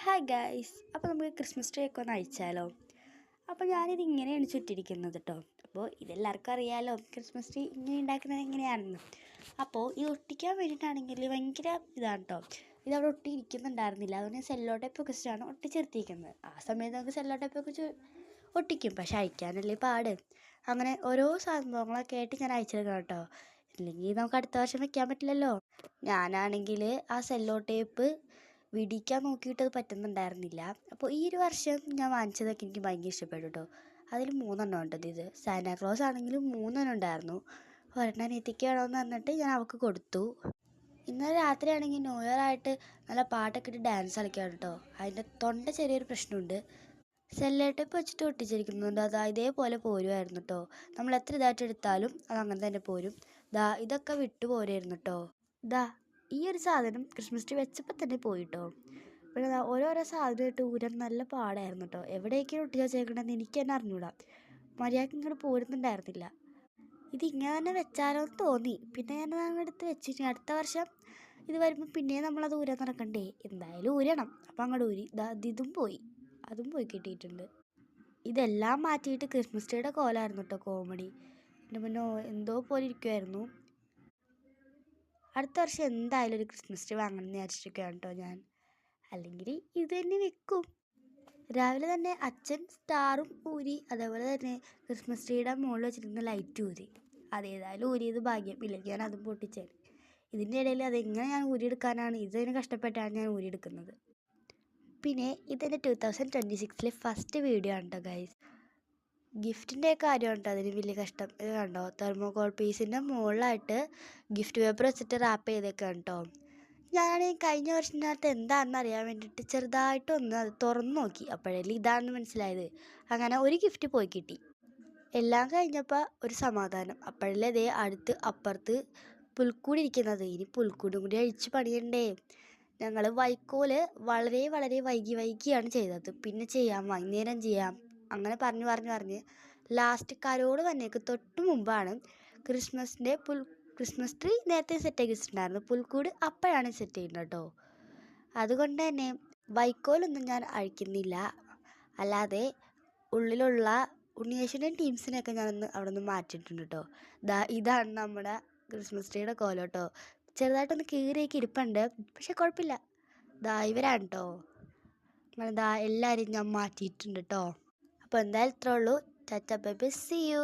Hi guys, അപ്പോൾ നമുക്ക് Christmas tree ഒക്കെ ഒന്ന് അയച്ചാലോ? അപ്പോൾ ഞാനിത് ഇങ്ങനെയാണ് ചുറ്റിരിക്കുന്നത് കേട്ടോ. അപ്പോൾ ഇതെല്ലാവർക്കും അറിയാമല്ലോ ക്രിസ്മസ് ട്രീ ഇങ്ങനെ ഉണ്ടാക്കുന്നത് എങ്ങനെയാണെന്ന്. അപ്പോൾ ഇത് ഒട്ടിക്കാൻ വേണ്ടിയിട്ടാണെങ്കിൽ ഭയങ്കര ഇതാണ് കേട്ടോ. ഇതവിടെ ഒട്ടിയിരിക്കുന്നുണ്ടായിരുന്നില്ല, അതുകൊണ്ട് ഞാൻ സെല്ലോ ടേപ്പൊക്കെ വെച്ചിട്ടാണ് ഒട്ടിച്ചെടുത്തിരിക്കുന്നത്. ആ സമയത്ത് നമുക്ക് സെല്ലോ ടേപ്പൊക്കെ ഒട്ടിക്കും, പക്ഷെ അയക്കാനല്ലേ പാട്. അങ്ങനെ ഓരോ സംഭവങ്ങളൊക്കെ ആയിട്ട് ഞാൻ അയച്ചെടുക്കണം കേട്ടോ, ഇല്ലെങ്കിൽ നമുക്ക് അടുത്ത വർഷം വെക്കാൻ പറ്റില്ലല്ലോ. ഞാനാണെങ്കിൽ ആ സെല്ലോ ടേപ്പ് വിടിക്കാൻ നോക്കിയിട്ട് അത് പറ്റുന്നുണ്ടായിരുന്നില്ല. അപ്പോൾ ഈ ഒരു വർഷം ഞാൻ വാങ്ങിച്ചതൊക്കെ എനിക്ക് ഭയങ്കര ഇഷ്ടപ്പെട്ടു കേട്ടോ. അതിൽ 3 ഉണ്ടത്. ഇത് സാന്റാക്ലോസ് ആണെങ്കിലും 3 ഉണ്ടായിരുന്നു. ഒരെണ്ണം അനിയത്തിക്ക് വേണമെന്ന് പറഞ്ഞിട്ട് ഞാൻ അവൾക്ക് കൊടുത്തു. ഇന്നലെ രാത്രിയാണെങ്കിൽ ന്യൂ ഇയർ ആയിട്ട് നല്ല പാട്ടൊക്കെ ഇട്ട് ഡാൻസ് കളിക്കുകയാണ് കേട്ടോ. അതിൻ്റെ തൊണ്ട ചെറിയൊരു പ്രശ്നമുണ്ട്. സെല്ലോ ടേപ്പ് വെച്ചിട്ട് ഒട്ടിച്ചിരിക്കുന്നുണ്ട്, അത് ഇതേപോലെ പോരുമായിരുന്നു കേട്ടോ. നമ്മൾ എത്ര ഇതായിട്ട് എടുത്താലും അത് അങ്ങനെ തന്നെ പോരും. ഇതൊക്കെ വിട്ടു പോരായിരുന്നു കേട്ടോ. ഈ ഒരു സാധനം ക്രിസ്മസ് ട്രീ വെച്ചപ്പോൾ തന്നെ പോയിട്ടോ. പിന്നെ ഓരോരോ സാധനമായിട്ട് ഊരാൻ നല്ല പാടായിരുന്നു കേട്ടോ. എവിടേക്കാണ് ഒട്ടിച്ച് വെച്ചേക്കണമെന്ന് എനിക്ക് തന്നെ അറിഞ്ഞൂടാ. മര്യാദയ്ക്ക് ഇങ്ങോട്ട് പോരുന്നുണ്ടായിരുന്നില്ല. ഇതിങ്ങനെ തന്നെ വെച്ചാലോ എന്ന് തോന്നി. പിന്നെ ഞാൻ അങ്ങോട്ട് വെച്ചിട്ട് അടുത്ത വർഷം ഇത് വരുമ്പോൾ പിന്നെയും നമ്മളത് ഊരാൻ നടക്കണ്ടേ, എന്തായാലും ഊരണം. അപ്പം അങ്ങോട്ട് ഊരി. ഇതും പോയി, അതും പോയി കിട്ടിയിട്ടുണ്ട്. ഇതെല്ലാം മാറ്റിയിട്ട് ക്രിസ്മസ് ട്രീയുടെ കോലമായിരുന്നു കേട്ടോ കോമഡി. എൻ്റെ മുന്നോ എന്തോ പോലെ ഇരിക്കുമായിരുന്നു. അടുത്ത വർഷം എന്തായാലും ഒരു ക്രിസ്മസ് ട്രീ വാങ്ങണമെന്ന് വിചാരിച്ചിരിക്കുകയാണ് കേട്ടോ ഞാൻ. അല്ലെങ്കിൽ ഇത് തന്നെ വെക്കും. രാവിലെ തന്നെ അച്ഛൻ സ്റ്റാറും ഊരി, അതേപോലെ തന്നെ ക്രിസ്മസ് ട്രീയുടെ മുകളിൽ വെച്ചിരുന്ന ലൈറ്റ് ഊരി. അതേതായാലും ഊരിയത് ഭാഗ്യം, ഇല്ലെങ്കിൽ ഞാൻ അതും പൊട്ടിച്ചേനെ. ഇതിൻ്റെ ഇടയിൽ അതെങ്ങനെ ഞാൻ ഊരിയെടുക്കാനാണ്, ഇതിന് കഷ്ടപ്പെട്ടാണ് ഞാൻ ഊരിയെടുക്കുന്നത്. പിന്നെ ഇതെൻ്റെ 2026 ഫസ്റ്റ് വീഡിയോ ആണ് കേട്ടോ ഗൈസ്. ഗിഫ്റ്റിൻ്റെ കാര്യം കേട്ടോ അതിന് വലിയ കഷ്ടം. ഇത് കണ്ടോ, തെർമോകോൾ പീസിൻ്റെ മുകളിലായിട്ട് ഗിഫ്റ്റ് പേപ്പർ വെച്ചിട്ട് റാപ്പ് ചെയ്തേക്കാണ് കേട്ടോ. ഞാനാണെങ്കിൽ കഴിഞ്ഞ വർഷത്തിനകത്ത് എന്താണെന്ന് അറിയാൻ വേണ്ടിയിട്ട് ചെറുതായിട്ടൊന്ന് അത് തുറന്നു നോക്കി. അപ്പോഴല്ലേ ഇതാണെന്ന് മനസ്സിലായത്. അങ്ങനെ ഒരു ഗിഫ്റ്റ് പോയി കിട്ടി. എല്ലാം കഴിഞ്ഞപ്പോൾ ഒരു സമാധാനം. അപ്പോഴല്ലേ അതേ അടുത്ത് അപ്പുറത്ത് പുൽക്കൂടി ഇരിക്കുന്നത്. ഇനി പുൽക്കൂടും കൂടി അഴിച്ച് പണിയണ്ടേ. ഞങ്ങൾ വൈക്കോല് വളരെ വളരെ വൈകിയാണ് ചെയ്തത്. പിന്നെ വൈകുന്നേരം ചെയ്യാം അങ്ങനെ പറഞ്ഞ് ലാസ്റ്റ് കരോട് വന്നേക്ക് തൊട്ട് മുമ്പാണ് ക്രിസ്മസ് ട്രീ നേരത്തെ സെറ്റാക്കി വെച്ചിട്ടുണ്ടായിരുന്നു. പുൽക്കൂട് അപ്പോഴാണ് സെറ്റ് ചെയ്യുന്നത് കേട്ടോ. അതുകൊണ്ട് തന്നെ വൈക്കോലൊന്നും ഞാൻ അഴിക്കുന്നില്ല. അല്ലാതെ ഉള്ളിലുള്ള ഉണ്ണിയേശുവിൻ്റെയും ടീംസിനെയൊക്കെ ഞാനൊന്ന് അവിടെ നിന്ന് മാറ്റിയിട്ടുണ്ട് കേട്ടോ. ഇതാണ് നമ്മുടെ ക്രിസ്മസ് ട്രീയുടെ കോലം കേട്ടോ. ചെറുതായിട്ടൊന്ന് കീറിയൊക്കെ ഇരിപ്പുണ്ട്, പക്ഷെ കുഴപ്പമില്ല. ഇവരാണ് കേട്ടോ. എല്ലാവരും ഞാൻ മാറ്റിയിട്ടുണ്ട് കേട്ടോ. അപ്പോൾ എന്തായാലും ഇത്രേ ഉള്ളൂ. Tata bye bye, see U.